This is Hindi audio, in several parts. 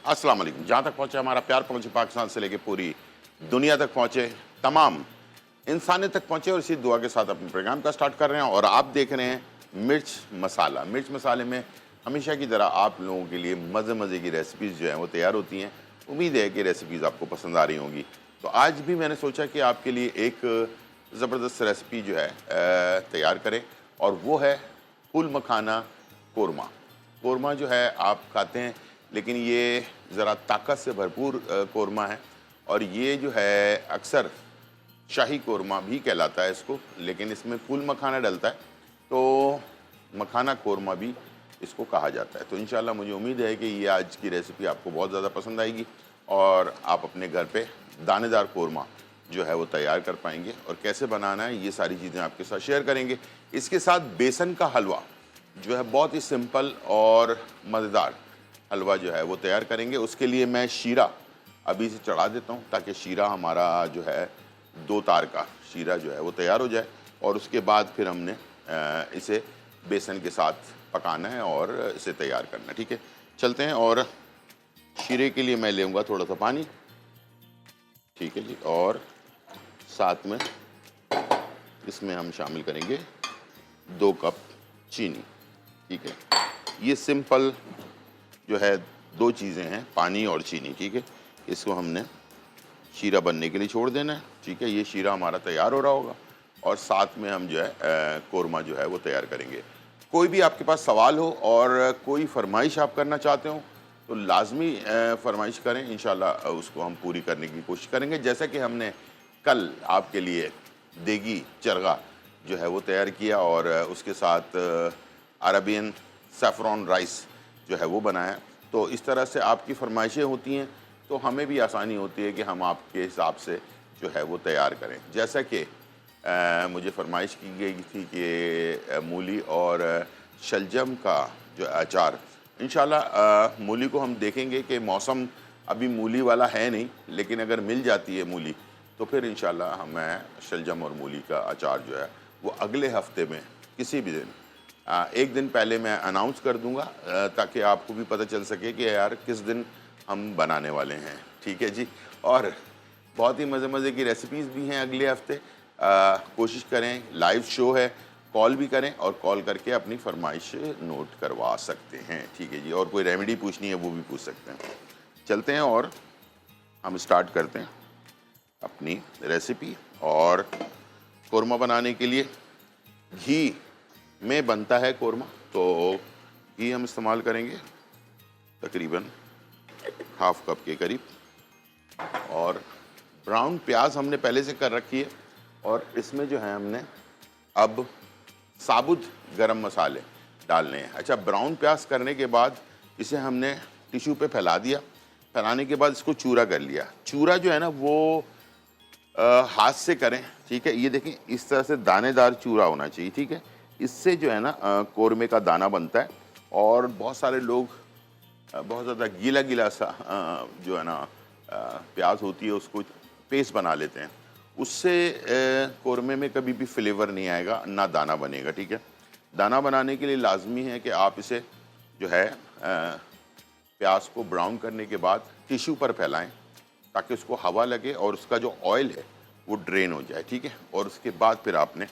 अस्सलाम वालेकुम। जहाँ तक पहुँचा हमारा प्यार पहुँचे, पाकिस्तान से लेके पूरी दुनिया तक पहुँचे, तमाम इंसानियत तक पहुँचे, और इसी दुआ के साथ अपने प्रोग्राम का स्टार्ट कर रहे हैं। और आप देख रहे हैं मिर्च मसाला। मिर्च मसाले में हमेशा की तरह आप लोगों के लिए मज़े मज़े की रेसिपीज़ जो हैं वो तैयार होती हैं। उम्मीद है कि रेसिपीज़ आपको पसंद आ रही होंगी। तो आज भी मैंने सोचा कि आपके लिए एक ज़बरदस्त रेसिपी जो है तैयार करें, और वो है फूल मखाना कोरमा। कोरमा जो है आप खाते हैं, लेकिन ये ज़रा ताकत से भरपूर कोरमा है, और ये जो है अक्सर शाही कोरमा भी कहलाता है इसको, लेकिन इसमें फूल मखाना डलता है तो मखाना कोरमा भी इसको कहा जाता है। तो इंशाल्लाह मुझे उम्मीद है कि ये आज की रेसिपी आपको बहुत ज़्यादा पसंद आएगी, और आप अपने घर पे दानेदार कोरमा जो है वो तैयार कर पाएंगे। और कैसे बनाना है ये सारी चीज़ें आपके साथ शेयर करेंगे। इसके साथ बेसन का हलवा जो है बहुत ही सिंपल और मज़ेदार हलवा जो है वो तैयार करेंगे। उसके लिए मैं शीरा अभी से चढ़ा देता हूँ, ताकि शीरा हमारा जो है 2 तार का शीरा जो है वो तैयार हो जाए, और उसके बाद फिर हमने इसे बेसन के साथ पकाना है और इसे तैयार करना है। ठीक है, चलते हैं। और शीरे के लिए मैं लेऊँगा थोड़ा सा पानी, ठीक है जी, और साथ में इसमें हम शामिल करेंगे 2 कप चीनी। ठीक है, ये सिंपल जो है 2 चीज़ें हैं, पानी और चीनी। ठीक है, इसको हमने शीरा बनने के लिए छोड़ देना है। ठीक है, ये शीरा हमारा तैयार हो रहा होगा, और साथ में हम जो है कोरमा जो है वो तैयार करेंगे। कोई भी आपके पास सवाल हो और कोई फरमाइश आप करना चाहते हो तो लाजमी फरमाइश करें, इंशाल्लाह उसको हम पूरी करने की कोशिश करेंगे। जैसा कि हमने कल आपके लिए देगी चरगा जो है वो तैयार किया, और उसके साथ अरबियन सैफ़रॉन राइस जो है वो बनाया। तो इस तरह से आपकी फरमाइशें होती हैं तो हमें भी आसानी होती है कि हम आपके हिसाब से जो है वो तैयार करें। जैसा कि मुझे फरमाइश की गई थी कि मूली और शलजम का जो अचार, इंशाल्लाह मूली को हम देखेंगे कि मौसम अभी मूली वाला है नहीं, लेकिन अगर मिल जाती है मूली तो फिर इंशाल्लाह मैं शलजम और मूली का अचार जो है वो अगले हफ्ते में किसी भी दिन एक दिन पहले मैं अनाउंस कर दूंगा, ताकि आपको भी पता चल सके कि यार किस दिन हम बनाने वाले हैं। ठीक है जी, और बहुत ही मज़े मज़े की रेसिपीज़ भी हैं अगले हफ्ते। कोशिश करें, लाइव शो है, कॉल भी करें, और कॉल करके अपनी फरमाइश नोट करवा सकते हैं। ठीक है जी, और कोई रेमेडी पूछनी है वो भी पूछ सकते हैं। चलते हैं और हम स्टार्ट करते हैं अपनी रेसिपी। और कोरमा बनाने के लिए घी में बनता है कोरमा, तो घी हम इस्तेमाल करेंगे तकरीबन ½ कप के करीब। और ब्राउन प्याज हमने पहले से कर रखी है, और इसमें जो है हमने अब साबुत गरम मसाले डालने हैं। अच्छा, ब्राउन प्याज करने के बाद इसे हमने टिश्यू पे फैला दिया। फैलाने के बाद इसको चूरा कर लिया। चूरा जो है ना वो हाथ से करें। ठीक है, ये देखें इस तरह से दानेदार चूरा होना चाहिए। ठीक है, इससे जो है ना कोरमे का दाना बनता है। और बहुत सारे लोग बहुत ज़्यादा गीला गीला सा जो है ना प्याज होती है उसको पेस्ट बना लेते हैं। उससे कोरमे में कभी भी फ्लेवर नहीं आएगा, ना दाना बनेगा। ठीक है, दाना बनाने के लिए लाजमी है कि आप इसे जो है प्याज को ब्राउन करने के बाद टिश्यू पर फैलाएं, ताकि उसको हवा लगे और उसका जो ऑयल है वो ड्रेन हो जाए। ठीक है, और उसके बाद फिर आपने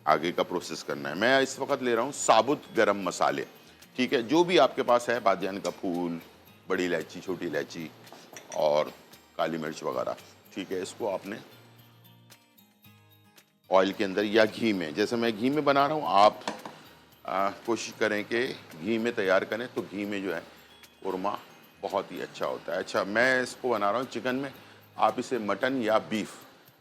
आगे का प्रोसेस करना है। मैं इस वक्त ले रहा हूँ साबुत गरम मसाले। ठीक है, जो भी आपके पास है, बादियान का फूल, बड़ी इलायची, छोटी इलायची और काली मिर्च वगैरह। ठीक है, इसको आपने ऑयल के अंदर या घी में, जैसे मैं घी में बना रहा हूँ, आप कोशिश करें कि घी में तैयार करें, तो घी में जो है कोरमा बहुत ही अच्छा होता है। अच्छा, मैं इसको बना रहा हूँ चिकन में, आप इसे मटन या बीफ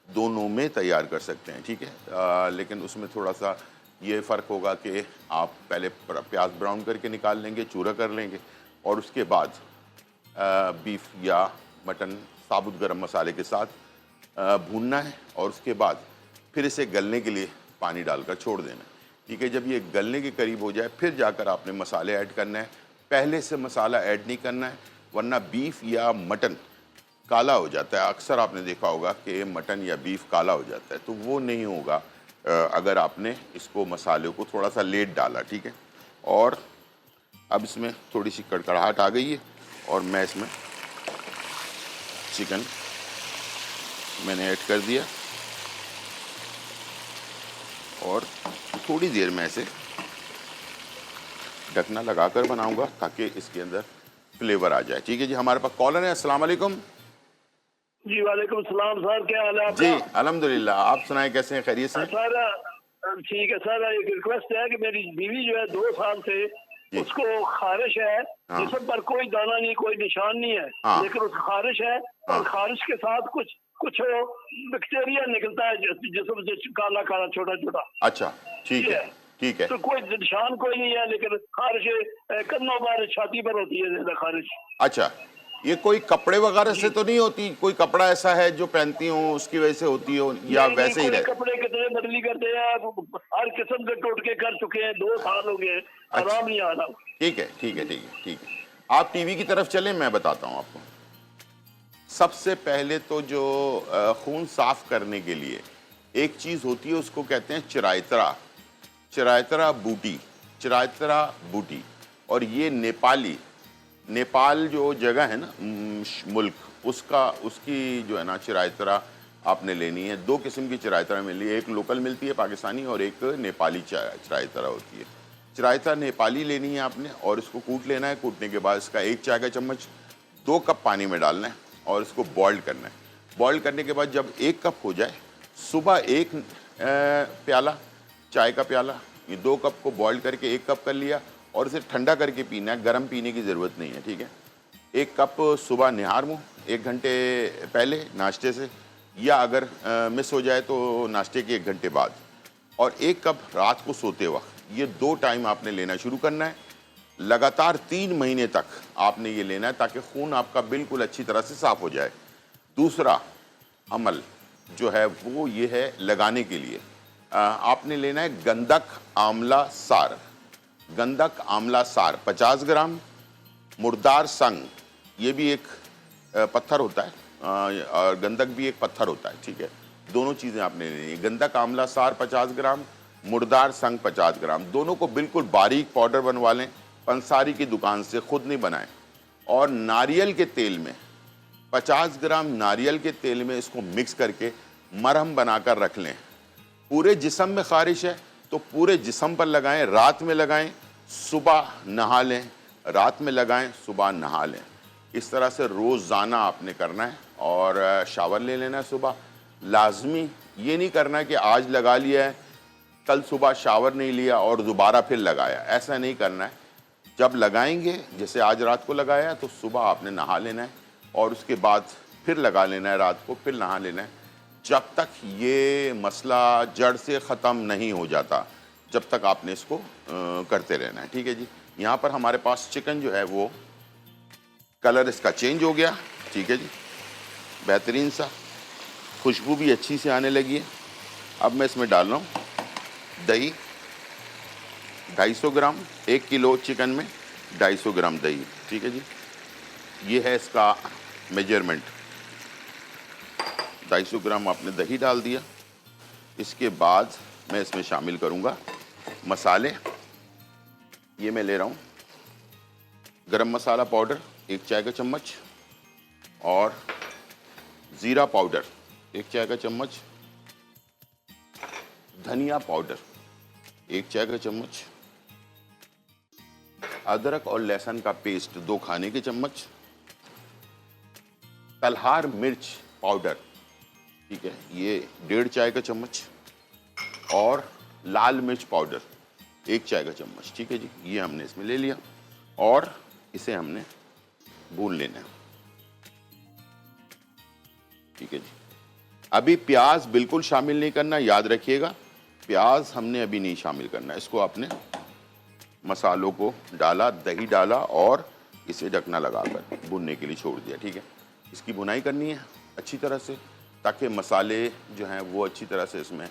दोनों में तैयार कर सकते हैं। ठीक है, लेकिन उसमें थोड़ा सा ये फ़र्क होगा कि आप पहले प्याज ब्राउन करके निकाल लेंगे, चूरा कर लेंगे, और उसके बाद बीफ या मटन साबुत गरम मसाले के साथ भूनना है, और उसके बाद फिर इसे गलने के लिए पानी डालकर छोड़ देना है। ठीक है, जब ये गलने के करीब हो जाए फिर जाकर आपने मसाले ऐड करना है। पहले से मसाला ऐड नहीं करना है, वरना बीफ या मटन काला हो जाता है। अक्सर आपने देखा होगा कि मटन या बीफ काला हो जाता है, तो वो नहीं होगा अगर आपने इसको मसाले को थोड़ा सा लेट डाला। ठीक है, और अब इसमें थोड़ी सी कड़कड़ाहट आ गई है, और मैं इसमें चिकन मैंने ऐड कर दिया और थोड़ी देर में ऐसे ढकना लगाकर बनाऊंगा ताकि इसके अंदर फ्लेवर आ जाए। ठीक है जी, हमारे पास कॉलर है। अस्सलाम वालेकुम। जी वालेकुम सलाम सर, क्या हाल है आपका? जी अल्हम्दुलिल्लाह, आप सुनाएं कैसे हैं, खैरियत से? सर ठीक है सर, एक रिक्वेस्ट है कि मेरी बीवी जो है 2 साल से जी। उसको खारिश है, हाँ। जिस्म पर कोई दाना नहीं, कोई निशान नहीं है, हाँ। लेकिन उसको खारिश है हाँ। और खारिश के साथ कुछ कुछ बैक्टीरिया निकलता है जिस्म से, काला काला छोटा छोटा। अच्छा ठीक है, ठीक है। तो कोई निशान कोई नहीं है, लेकिन खारिश कन्नों पर, छाती पर होती है ज्यादा खारिश। अच्छा, ये कोई कपड़े वगैरह से तो नहीं होती? कोई कपड़ा ऐसा है जो पहनती हो उसकी वजह से होती हो, या नहीं, वैसे ही कोई रहे? कपड़े कितने बदली करते हैं, हर किस्म के टोटके कर चुके हैं, 2 साल हो गए, अच्छा। आराम नहीं आ रहा। ठीक है, ठीक है, ठीक है, ठीक है। आप टीवी की तरफ चलें, मैं बताता हूँ आपको। सबसे पहले तो जो खून साफ करने के लिए एक चीज़ होती है, उसको कहते हैं चिरायतरा, चिरायतरा बूटी, चिरायतरा बूटी। और ये नेपाल जो जगह है ना, मुल्क, उसका उसकी जो है ना चिरायतरा आपने लेनी है। 2 किस्म की चिरायतरा मिली है, एक लोकल मिलती है पाकिस्तानी और एक नेपाली चिरायतरा होती है। चिरायतरा नेपाली लेनी है आपने और इसको कूट लेना है। कूटने के बाद इसका 1 चाय का चम्मच 2 कप पानी में डालना है और इसको बॉईल करना है। बॉईल करने के बाद जब 1 कप हो जाए, सुबह 1 प्याला चाय का प्याला, ये 2 कप को बॉईल करके 1 कप कर लिया और इसे ठंडा करके पीना है, गर्म पीने की ज़रूरत नहीं है। ठीक है, 1 कप सुबह निहार मुँह 1 घंटे पहले नाश्ते से, या अगर मिस हो जाए तो नाश्ते के 1 घंटे बाद, और 1 कप रात को सोते वक्त। ये 2 टाइम आपने लेना शुरू करना है। लगातार 3 महीने तक आपने ये लेना है ताकि खून आपका बिल्कुल अच्छी तरह से साफ हो जाए। दूसरा अमल जो है वो ये है, लगाने के लिए आपने लेना है गंधक आंवला सार। गंधक आंवला सार 50 ग्राम, मुर्दार संग, ये भी एक पत्थर होता है और गंधक भी एक पत्थर होता है। ठीक है, दोनों चीज़ें आपने लेनी है। गंधक आंवला सार 50 ग्राम, मुर्दार संग 50 ग्राम, दोनों को बिल्कुल बारीक पाउडर बनवा लें, पंसारी की दुकान से, खुद नहीं बनाएं। और नारियल के तेल में 50 ग्राम नारियल के तेल में इसको मिक्स करके मरहम बनाकर रख लें। पूरे जिस्म में खारिश है तो पूरे जिस्म पर लगाएं, रात में लगाएं, सुबह नहा लें, रात में लगाएं, सुबह नहा लें। इस तरह से रोज़ाना आपने करना है और शावर ले लेना है सुबह। लाजमी ये नहीं करना है कि आज लगा लिया है, कल सुबह शावर नहीं लिया और दोबारा फिर लगाया, ऐसा नहीं करना है। जब लगाएंगे, जैसे आज रात को लगाया तो सुबह आपने नहा लेना है और उसके बाद फिर लगा लेना है, रात को फिर नहा लेना है, जब तक ये मसला जड़ से ख़त्म नहीं हो जाता, जब तक आपने इसको करते रहना है। ठीक है जी, यहाँ पर हमारे पास चिकन जो है वो कलर इसका चेंज हो गया। ठीक है जी, बेहतरीन सा, खुशबू भी अच्छी से आने लगी है। अब मैं इसमें डाल रहा हूँ दही 250 ग्राम, 1 किलो चिकन में 250 ग्राम दही। ठीक है जी, ये है इसका मेजरमेंट। 250 ग्राम आपने दही डाल दिया। इसके बाद मैं इसमें शामिल करूँगा मसाले। ये मैं ले रहा हूँ गरम मसाला पाउडर 1 चाय का चम्मच और ज़ीरा पाउडर 1 चाय का चम्मच, धनिया पाउडर 1 चाय का चम्मच, अदरक और लहसुन का पेस्ट 2 खाने के चम्मच, तलहार मिर्च पाउडर, ठीक है, ये 1.5 चाय का चम्मच, और लाल मिर्च पाउडर 1 चाय का चम्मच। ठीक है जी, ये हमने इसमें ले लिया और इसे हमने भून लेना है। ठीक है जी, अभी प्याज बिल्कुल शामिल नहीं करना, याद रखिएगा, प्याज हमने अभी नहीं शामिल करना। इसको आपने मसालों को डाला, दही डाला और इसे ढकना लगाकर भुनने के लिए छोड़ दिया। ठीक है, इसकी भुनाई करनी है अच्छी तरह से ताकि मसाले जो हैं वो अच्छी तरह से इसमें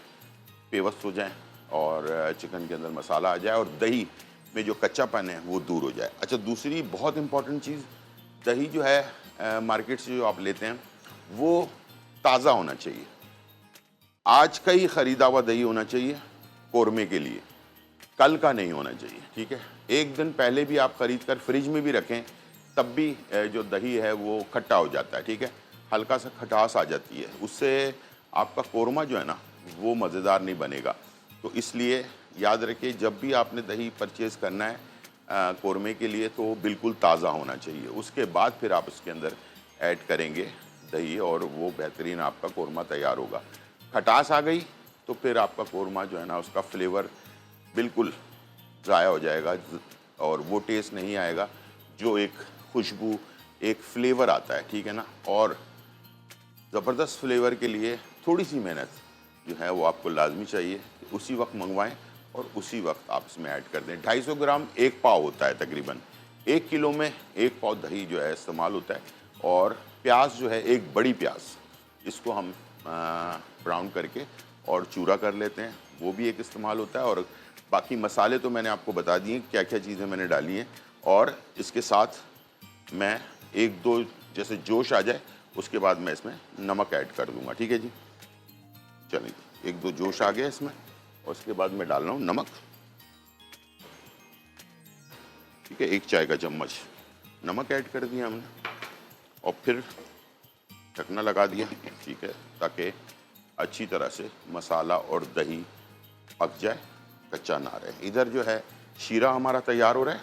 पेवस्त हो जाएं और चिकन के अंदर मसाला आ जाए और दही में जो कच्चापन है वो दूर हो जाए। अच्छा, दूसरी बहुत इंपॉर्टेंट चीज़, दही जो है मार्केट से जो आप लेते हैं वो ताज़ा होना चाहिए। आज का ही ख़रीदा हुआ दही होना चाहिए कोरमे के लिए, कल का नहीं होना चाहिए। ठीक है, एक दिन पहले भी आप ख़रीद कर फ्रिज में भी रखें तब भी जो दही है वो खट्टा हो जाता है। ठीक है, हल्का सा खटास आ जाती है, उससे आपका कोरमा जो है ना वो मज़ेदार नहीं बनेगा। तो इसलिए याद रखिए, जब भी आपने दही परचेज़ करना है कोरमे के लिए, तो बिल्कुल ताज़ा होना चाहिए। उसके बाद फिर आप उसके अंदर ऐड करेंगे दही, और वो बेहतरीन आपका कोरमा तैयार होगा। खटास आ गई तो फिर आपका कोरमा जो है ना उसका फ्लेवर बिल्कुल ज़ाया हो जाएगा, और वो टेस्ट नहीं आएगा जो एक खुशबू, एक फ्लेवर आता है, ठीक है ना। और ज़बरदस्त फ्लेवर के लिए थोड़ी सी मेहनत जो है वो आपको लाजमी चाहिए कि उसी वक्त मंगवाएं और उसी वक्त आप इसमें ऐड कर दें। 250 ग्राम 1 पाव होता है तकरीबन। 1 किलो में 1 पाव दही जो है इस्तेमाल होता है। और प्याज जो है, एक बड़ी प्याज, इसको हम ब्राउन करके और चूरा कर लेते हैं, वो भी एक इस्तेमाल होता है। और बाकी मसाले तो मैंने आपको बता दिए क्या क्या चीज़ें मैंने डाली हैं। और इसके साथ मैं एक दो जैसे जोश आ जाए उसके बाद मैं इसमें नमक ऐड कर दूंगा, ठीक है जी। चलिए, एक दो जोश आ गया इसमें, और उसके बाद मैं डाल रहा हूँ नमक, ठीक है। 1 चाय का चम्मच नमक ऐड कर दिया हमने, और फिर ढकना लगा दिया, ठीक है, ताकि अच्छी तरह से मसाला और दही पक जाए, कच्चा ना रहे। इधर जो है शीरा हमारा तैयार हो रहा है,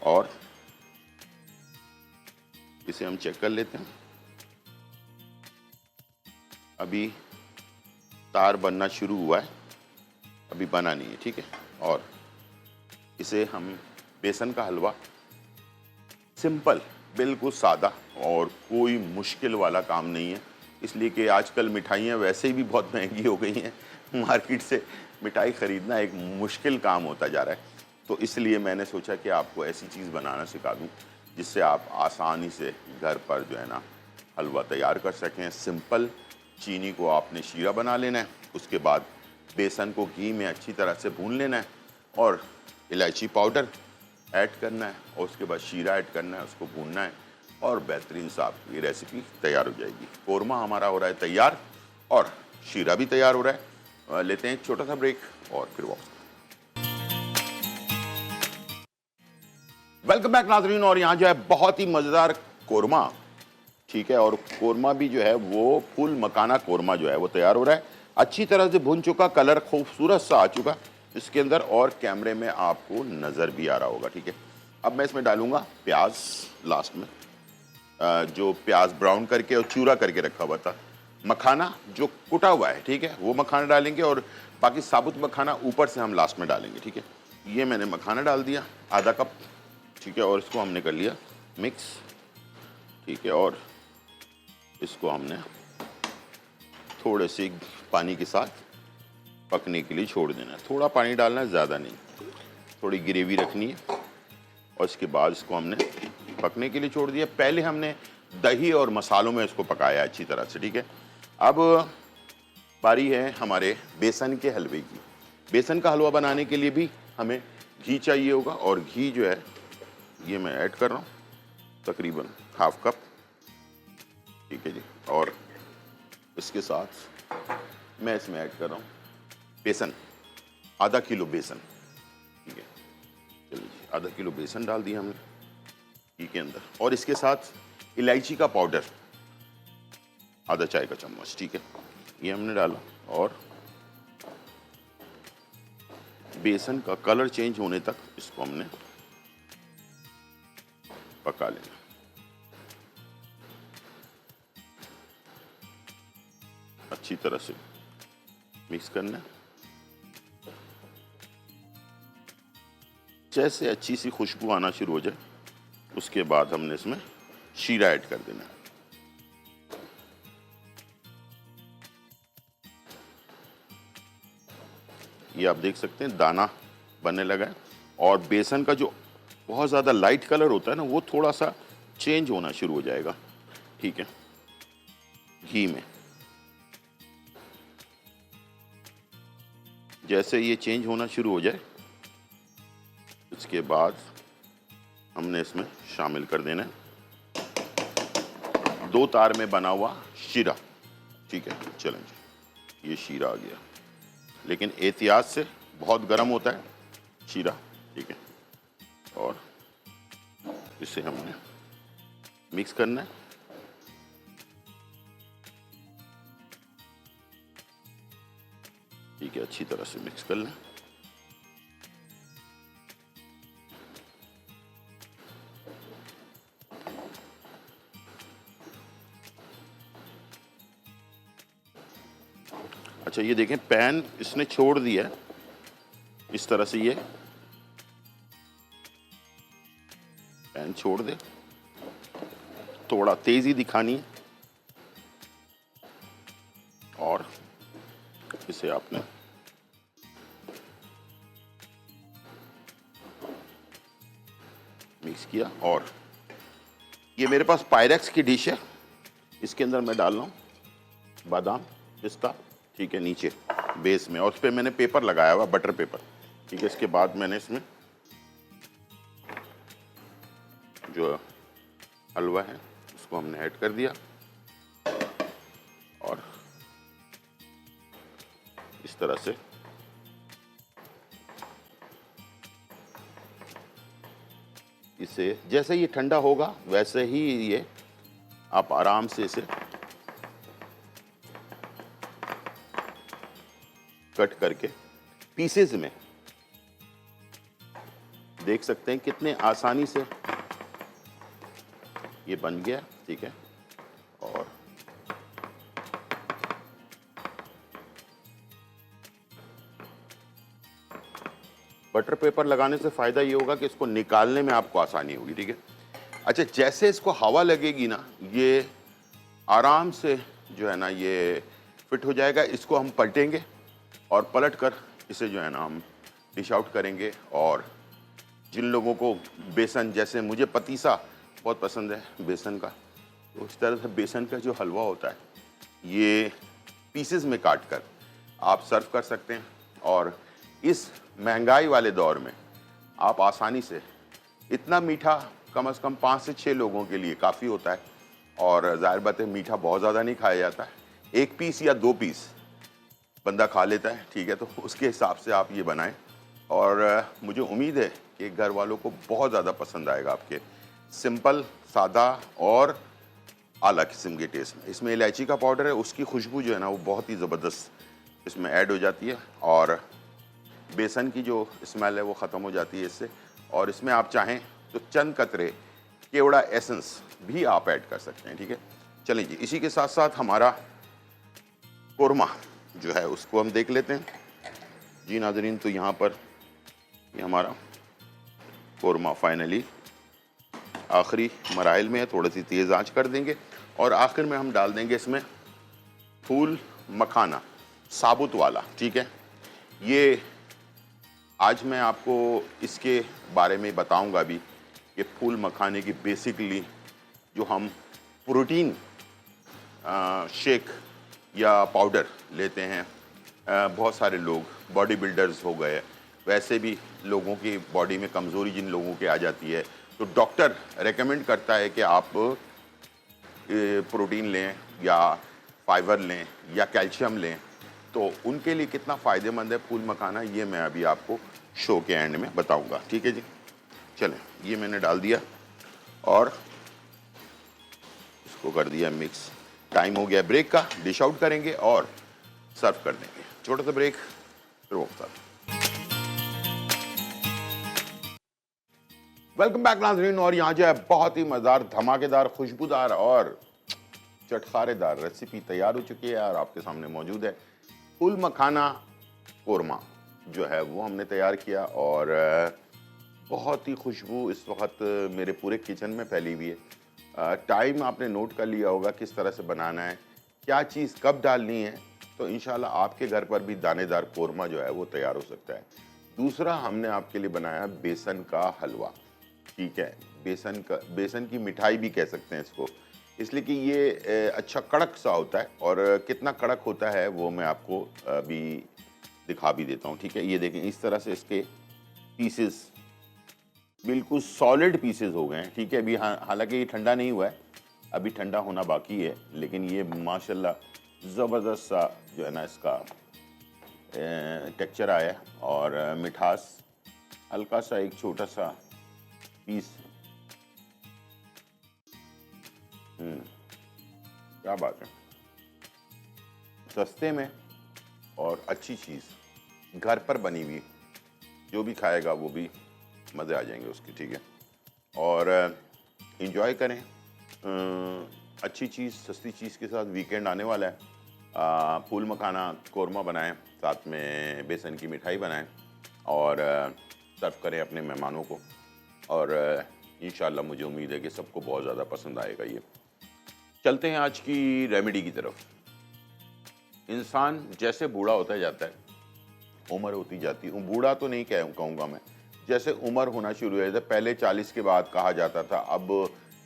और इसे हम चेक कर लेते हैं। अभी तार बनना शुरू हुआ है, अभी बना नहीं है, ठीक है। और इसे हम बेसन का हलवा, सिंपल, बिल्कुल सादा, और कोई मुश्किल वाला काम नहीं है, इसलिए कि आजकल मिठाइयाँ वैसे ही भी बहुत महंगी हो गई हैं। मार्केट से मिठाई ख़रीदना एक मुश्किल काम होता जा रहा है। तो इसलिए मैंने सोचा कि आपको ऐसी चीज़ बनाना सिखा दूँ जिससे आप आसानी से घर पर जो है ना हलवा तैयार कर सकें। सिंपल, चीनी को आपने शीरा बना लेना है, उसके बाद बेसन को घी में अच्छी तरह से भून लेना है, और इलायची पाउडर ऐड करना है, और उसके बाद शीरा ऐड करना है, उसको भूनना है, और बेहतरीन सा आपकी रेसिपी तैयार हो जाएगी। कोरमा हमारा हो रहा है तैयार, और शीरा भी तैयार हो रहा है। लेते हैं एक छोटा सा ब्रेक, और फिर वापस। वेलकम बैक नाज़रीन। और यहाँ जो है बहुत ही मज़ेदार कोरमा, ठीक है, और कोरमा भी जो है वो फुल मखाना कोरमा जो है वो तैयार हो रहा है। अच्छी तरह से भुन चुका, कलर खूबसूरत सा आ चुका इसके अंदर, और कैमरे में आपको नज़र भी आ रहा होगा, ठीक है। अब मैं इसमें डालूंगा प्याज लास्ट में, जो प्याज ब्राउन करके और चूरा करके रखा हुआ था। मखाना जो कुटा हुआ है, ठीक है, वो मखाना डालेंगे, और बाकी साबुत मखाना ऊपर से हम लास्ट में डालेंगे, ठीक है। ये मैंने मखाना डाल दिया आधा कप, ठीक है, और इसको हमने कर लिया मिक्स, ठीक है। और इसको हमने थोड़े से पानी के साथ पकने के लिए छोड़ देना है। थोड़ा पानी डालना है, ज़्यादा नहीं, थोड़ी ग्रेवी रखनी है। और इसके बाद इसको हमने पकने के लिए छोड़ दिया। पहले हमने दही और मसालों में इसको पकाया अच्छी तरह से, ठीक है। अब बारी है हमारे बेसन के हलवे की। बेसन का हलवा बनाने के लिए भी हमें घी चाहिए होगा, और घी जो है ये मैं ऐड कर रहा हूँ तकरीबन ½ कप, ठीक है जी। और इसके साथ मैं इसमें ऐड कर रहा हूँ बेसन, आधा किलो बेसन, ठीक है। चलिए जी, आधा किलो बेसन डाल दिया हमने घी के अंदर, और इसके साथ इलायची का पाउडर आधा चाय का चम्मच, ठीक है, ये हमने डाला। और बेसन का कलर चेंज होने तक इसको हमने पका लेना। अच्छी तरह से मिक्स करना। जैसे अच्छी सी खुशबू आना शुरू हो जाए उसके बाद हमने इसमें शीरा ऐड कर देना। ये आप देख सकते हैं दाना बनने लगा है, और बेसन का जो बहुत ज़्यादा लाइट कलर होता है ना वो थोड़ा सा चेंज होना शुरू हो जाएगा, ठीक है, घी में। जैसे ये चेंज होना शुरू हो जाए उसके बाद हमने इसमें शामिल कर देना है 2 तार में बना हुआ शीरा, ठीक है। चलें जी, ये शीरा आ गया, लेकिन एहतियात से, बहुत गर्म होता है शीरा, ठीक है। और इसे हमने मिक्स करना है, ठीक है, अच्छी तरह से मिक्स कर लें। अच्छा, ये देखें पैन इसने छोड़ दिया है इस तरह से, ये पैन छोड़ दे, थोड़ा तेजी दिखानी है और इसे आपने मिक्स किया। और ये मेरे पास पायरेक्स की डिश है, इसके अंदर मैं डाल रहा हूँ बादाम पिस्ता, ठीक है, नीचे बेस में, और उस पर मैंने पेपर लगाया हुआ, बटर पेपर, ठीक है। इसके बाद मैंने इसमें जो हलवा है उसको हमने ऐड कर दिया और इस तरह से इसे, जैसे ये ठंडा होगा वैसे ही ये आप आराम से इसे कट करके पीसेस में, देख सकते हैं कितने आसानी से ये बन गया, ठीक है। और बटर पेपर लगाने से फायदा ये होगा कि इसको निकालने में आपको आसानी होगी, ठीक है। अच्छा, जैसे इसको हवा लगेगी ना, ये आराम से जो है ना ये फिट हो जाएगा। इसको हम पलटेंगे और पलट कर इसे जो है ना हम डिश आउट करेंगे। और जिन लोगों को बेसन, जैसे मुझे पतीसा बहुत पसंद है बेसन का, तो इस तरह से बेसन का जो हलवा होता है ये पीसेस में काट कर आप सर्व कर सकते हैं। और इस महंगाई वाले दौर में आप आसानी से, इतना मीठा कम से कम 5 से 6 लोगों के लिए काफ़ी होता है, और ज़ाहिर बात है मीठा बहुत ज़्यादा नहीं खाया जाता है, 1 पीस या 2 पीस बंदा खा लेता है, ठीक है। तो उसके हिसाब से आप ये बनाएं, और मुझे उम्मीद है कि घर वालों को बहुत ज़्यादा पसंद आएगा आपके सिंपल, सादा और आला किस्म के टेस्ट में। इसमें इलायची का पाउडर है, उसकी खुशबू जो है ना वो बहुत ही ज़बरदस्त इसमें ऐड हो जाती है, और बेसन की जो स्मेल है वो ख़त्म हो जाती है इससे। और इसमें आप चाहें तो चंद कतरे केवड़ा एसेंस भी आप ऐड कर सकते हैं, ठीक है। चलिए जी, इसी के साथ साथ हमारा कोरमा जो है उसको हम देख लेते हैं जी नाज़रीन। तो यहाँ पर ये हमारा कोरमा फाइनली आखिरी मराइल में है, थोड़ी सी तेज़ आंच कर देंगे, और आखिर में हम डाल देंगे इसमें फूल मखाना साबुत वाला, ठीक है। ये आज मैं आपको इसके बारे में बताऊंगा भी कि फूल मखाने की बेसिकली जो हम प्रोटीन शेक या पाउडर लेते हैं, बहुत सारे लोग बॉडी बिल्डर्स हो गए, वैसे भी लोगों की बॉडी में कमज़ोरी जिन लोगों के आ जाती है, तो डॉक्टर रेकमेंड करता है कि आप प्रोटीन लें या फाइबर लें या कैल्शियम लें। तो उनके लिए कितना फ़ायदेमंद है फूल मखाना, ये मैं अभी आपको शो के एंड में बताऊंगा, ठीक है जी। चलें, ये मैंने डाल दिया और इसको कर दिया मिक्स। टाइम हो गया ब्रेक का, डिश आउट करेंगे और सर्व कर देंगे। छोटा सा ब्रेक, फिर वापस। वेलकम बैक नाज़रीन। और यहाँ जो है बहुत ही मज़ेदार, धमाकेदार, खुशबूदार और चटखारेदार रेसिपी तैयार हो चुकी है और आपके सामने मौजूद है। फूल मखाना कोरमा जो है वो हमने तैयार किया, और बहुत ही खुशबू इस वक्त मेरे पूरे किचन में फैली हुई है। टाइम आपने नोट कर लिया होगा किस तरह से बनाना है, क्या चीज़ कब डालनी है, तो इंशाल्लाह आपके घर पर भी दानेदार कोरमा जो है वो तैयार हो सकता है। दूसरा, हमने आपके लिए बनाया बेसन का हलवा, ठीक है। बेसन की मिठाई भी कह सकते हैं इसको, इसलिए कि ये अच्छा कड़क सा होता है, और कितना कड़क होता है वो मैं आपको अभी दिखा भी देता हूँ, ठीक है। ये देखें, इस तरह से इसके पीसेस बिल्कुल सॉलिड पीसेस हो गए हैं, ठीक है। अभी हालांकि ये ठंडा नहीं हुआ है, अभी ठंडा होना बाकी है, लेकिन ये माशाल्लाह ज़बरदस्त सा जो है ना इसका टेक्सचर आया है, और मिठास, हल्का सा एक छोटा सा पीस, क्या बात है, सस्ते में और अच्छी चीज़। घर पर बनी हुई, जो भी खाएगा वो भी मज़े आ जाएंगे उसके, ठीक है। और इंजॉय करें अच्छी चीज़, सस्ती चीज़ के साथ। वीकेंड आने वाला है, फूल मखाना कोरमा बनाएं, साथ में बेसन की मिठाई बनाएं और सर्व करें अपने मेहमानों को। और इंशाल्लाह मुझे उम्मीद है कि सबको बहुत ज़्यादा पसंद आएगा ये। चलते हैं आज की रेमेडी की तरफ। इंसान जैसे बूढ़ा होता जाता है, उम्र होती जाती है, बूढ़ा तो नहीं कहूँगा मैं, जैसे उम्र होना शुरू हो जाता है, पहले 40 के बाद कहा जाता था, अब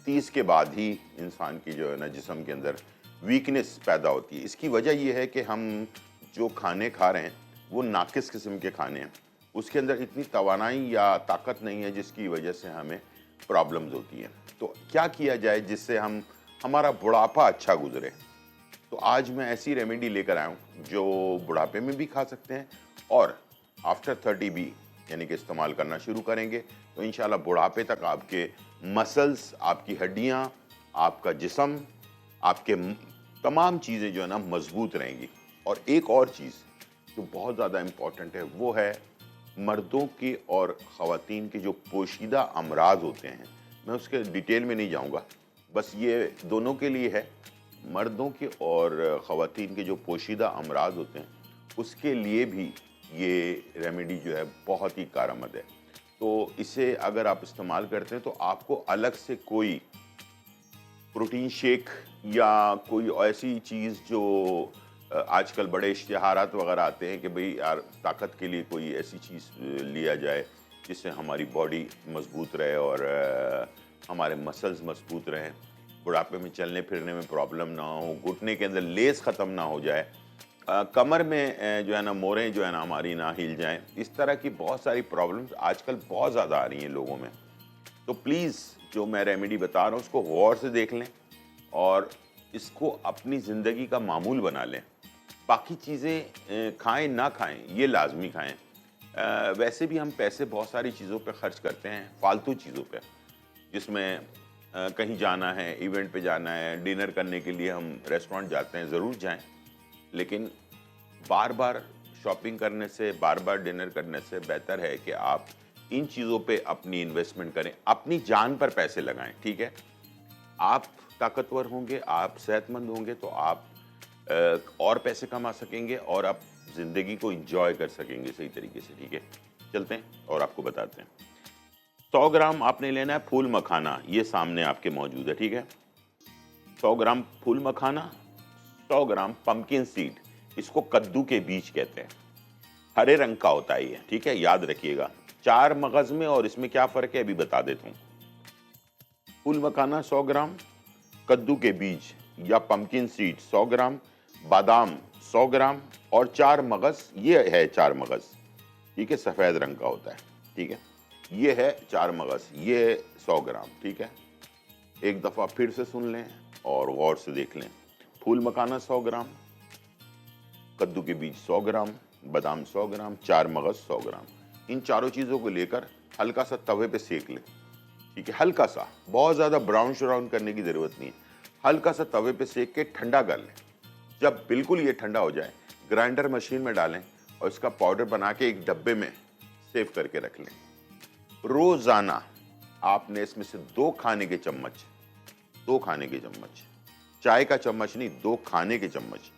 30 के बाद ही इंसान की जो है ना जिस्म के अंदर वीकनेस पैदा होती है। इसकी वजह यह है कि हम जो खाने खा रहे हैं वो नाकिस किस्म के खाने हैं, उसके अंदर इतनी तवानाई या ताकत नहीं है जिसकी वजह से हमें प्रॉब्लम्स होती हैं। तो क्या किया जाए जिससे हमारा बुढ़ापा अच्छा गुजरे। तो आज मैं ऐसी रेमेडी लेकर आया हूँ जो बुढ़ापे में भी खा सकते हैं और आफ्टर 30 भी, यानी कि इस्तेमाल करना शुरू करेंगे तो इंशाल्लाह बुढ़ापे तक आपके मसल्स, आपकी हड्डियाँ, आपका जिस्म, आपके तमाम चीज़ें जो है ना मजबूत रहेंगी। और एक और चीज़ जो बहुत ज़्यादा इम्पॉर्टेंट है वो है मर्दों के और ख़वातीन के जो पोशीदा अमराज होते हैं, मैं उसके डिटेल में नहीं जाऊँगा, बस ये दोनों के लिए है। मर्दों के और ख़वातीन के जो पोशीदा अमराज होते हैं उसके लिए भी ये रेमेडी जो है बहुत ही कारआमद है। तो इसे अगर आप इस्तेमाल करते हैं तो आपको अलग से कोई प्रोटीन शेक या कोई ऐसी चीज़ जो आजकल बड़े इश्तिहारात वगैरह आते हैं कि भाई यार ताकत के लिए कोई ऐसी चीज़ लिया जाए जिससे हमारी बॉडी मजबूत रहे और हमारे मसल्स मजबूत रहें, बुढ़ापे में चलने फिरने में प्रॉब्लम ना हो, घुटने के अंदर लेस ख़त्म ना हो जाए, कमर में जो है ना मोरें जो है ना हमारी ना हिल जाएं। इस तरह की बहुत सारी प्रॉब्लम्स आजकल बहुत ज़्यादा आ रही हैं लोगों में। तो प्लीज़ जो मैं रेमेडी बता रहा हूँ उसको गौर से देख लें और इसको अपनी ज़िंदगी का मामूल बना लें। बाकी चीज़ें खाएं ना खाएं, ये लाजमी खाएं। वैसे भी हम पैसे बहुत सारी चीज़ों पे खर्च करते हैं, फालतू चीज़ों पे, जिसमें कहीं जाना है, इवेंट पे जाना है, डिनर करने के लिए हम रेस्टोरेंट जाते हैं, ज़रूर जाएं, लेकिन बार बार शॉपिंग करने से, बार बार डिनर करने से बेहतर है कि आप इन चीज़ों पे अपनी इन्वेस्टमेंट करें, अपनी जान पर पैसे लगाएं, ठीक है। आप ताकतवर होंगे, आप सेहतमंद होंगे तो आप और पैसे कमा सकेंगे और आप ज़िंदगी को एंजॉय कर सकेंगे सही तरीके से, ठीक है। चलते हैं और आपको बताते हैं। 100 ग्राम आपने लेना है फूल मखाना, ये सामने आपके मौजूद है, ठीक है। 100 ग्राम फूल मखाना, 100 ग्राम पंपकिन सीड, इसको कद्दू के बीज कहते हैं, हरे रंग का होता है ये, ठीक है, याद रखिएगा। 4 मगज में और इसमें क्या फ़र्क है अभी बता देता हूँ। फूल मखाना 100 ग्राम, कद्दू के बीज या पंपकिन सीड 100 ग्राम, बादाम 100 ग्राम और 4 मगज, ये है 4 मगज, ठीक है, सफ़ेद रंग का होता है, ठीक है, ये है 4 मगज, ये 100 ग्राम, ठीक है। एक दफ़ा फिर से सुन लें और गौर से देख लें। फूल मखाना 100 ग्राम, कद्दू के बीज 100 ग्राम, बादाम 100 ग्राम, 4 मगज 100 ग्राम। इन चारों चीज़ों को लेकर हल्का सा तवे पे सेक लें, ठीक है, हल्का सा, बहुत ज़्यादा ब्राउन श्राउन करने की ज़रूरत नहीं है, हल्का सा तवे पे सेक के ठंडा कर लें। जब बिल्कुल ये ठंडा हो जाए ग्राइंडर मशीन में डालें और इसका पाउडर बना के एक डब्बे में सेव करके रख लें। रोज़ाना आपने इसमें से 2 खाने के चम्मच, 2 खाने के चम्मच, चाय का चम्मच नहीं, 2 खाने के चम्मच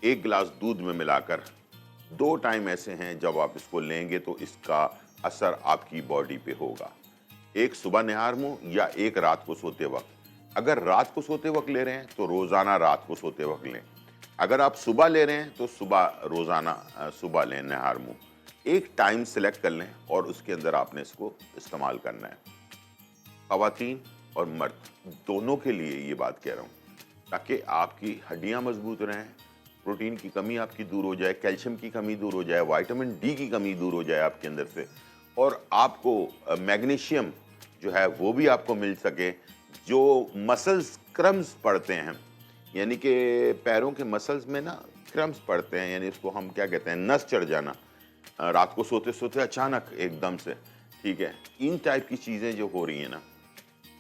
1 गिलास दूध में मिलाकर 2 टाइम ऐसे हैं जब आप इसको लेंगे तो इसका असर आपकी बॉडी पे होगा। एक सुबह निहार मुंह या एक रात को सोते वक्त। अगर रात को सोते वक्त ले रहे हैं तो रोज़ाना रात को सोते वक्त लें। अगर आप सुबह ले रहे हैं तो सुबह रोज़ाना सुबह लें निहार मुंह। एक टाइम सेलेक्ट कर लें और उसके अंदर आपने इसको इस्तेमाल करना है। ख़वातीन और मर्द दोनों के लिए ये बात कह रहा हूँ, ताकि आपकी हड्डियाँ मजबूत रहें, प्रोटीन की कमी आपकी दूर हो जाए, कैल्शियम की कमी दूर हो जाए, विटामिन डी की कमी दूर हो जाए आपके अंदर से, और आपको मैग्नीशियम जो है वो भी आपको मिल सके। जो मसल्स क्रम्स पड़ते हैं, यानी कि पैरों के मसल्स में ना क्रम्स पड़ते हैं, यानी इसको हम क्या कहते हैं, नस चढ़ जाना रात को सोते सोते अचानक एकदम से, ठीक है, इन टाइप की चीज़ें जो हो रही हैं ना,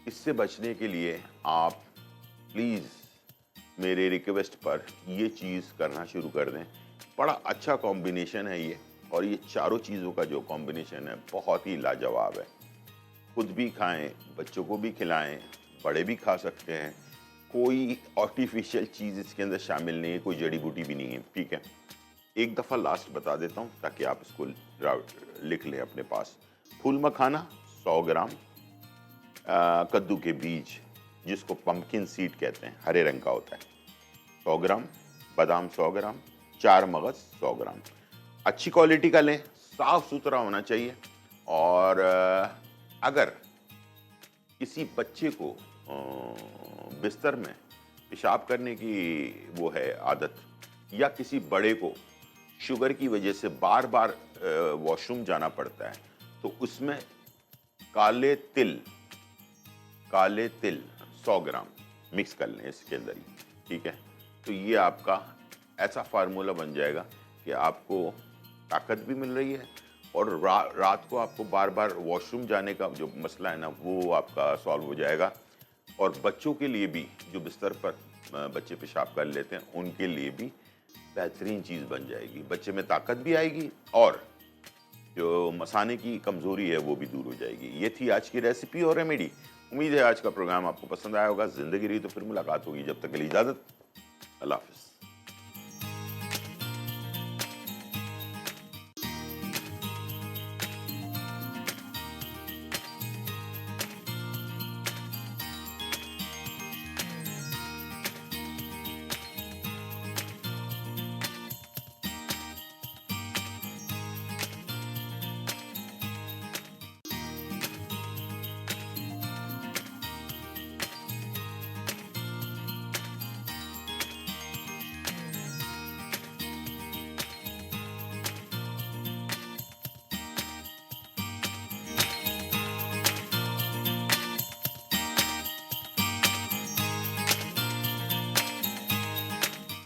इससे बचने के लिए आप प्लीज़ मेरे रिक्वेस्ट पर ये चीज़ करना शुरू कर दें। बड़ा अच्छा कॉम्बिनेशन है ये, और ये चारों चीज़ों का जो कॉम्बिनेशन है बहुत ही लाजवाब है। खुद भी खाएं, बच्चों को भी खिलाएं, बड़े भी खा सकते हैं। कोई आर्टिफिशियल चीज़ इसके अंदर शामिल नहीं है, कोई जड़ी बूटी भी नहीं है, ठीक है। एक दफ़ा लास्ट बता देता हूँ ताकि आप इसको लिख लें अपने पास। फूल मखाना 100 ग्राम, कद्दू के बीज जिसको पम्पकिन सीड कहते हैं, हरे रंग का होता है, 100 ग्राम, बादाम 100 ग्राम, 4 मगज 100 ग्राम। अच्छी क्वालिटी का लें, साफ सुथरा होना चाहिए। और अगर किसी बच्चे को बिस्तर में पेशाब करने की वो है आदत, या किसी बड़े को शुगर की वजह से बार बार वॉशरूम जाना पड़ता है, तो उसमें काले तिल 100 ग्राम मिक्स कर लें इसके अंदर ही, ठीक है। तो ये आपका ऐसा फार्मूला बन जाएगा कि आपको ताकत भी मिल रही है और रात को आपको बार बार वॉशरूम जाने का जो मसला है ना, वो आपका सॉल्व हो जाएगा। और बच्चों के लिए भी, जो बिस्तर पर बच्चे पेशाब कर लेते हैं, उनके लिए भी बेहतरीन चीज़ बन जाएगी। बच्चे में ताकत भी आएगी और जो मसाने की कमज़ोरी है वो भी दूर हो जाएगी। ये थी आज की रेसिपी और रेमेडी। उम्मीद है आज का प्रोग्राम आपको पसंद आया होगा। ज़िंदगी रही तो फिर मुलाकात होगी। जब तक के लिए इजाज़त, अल्लाह हाफ़िज़।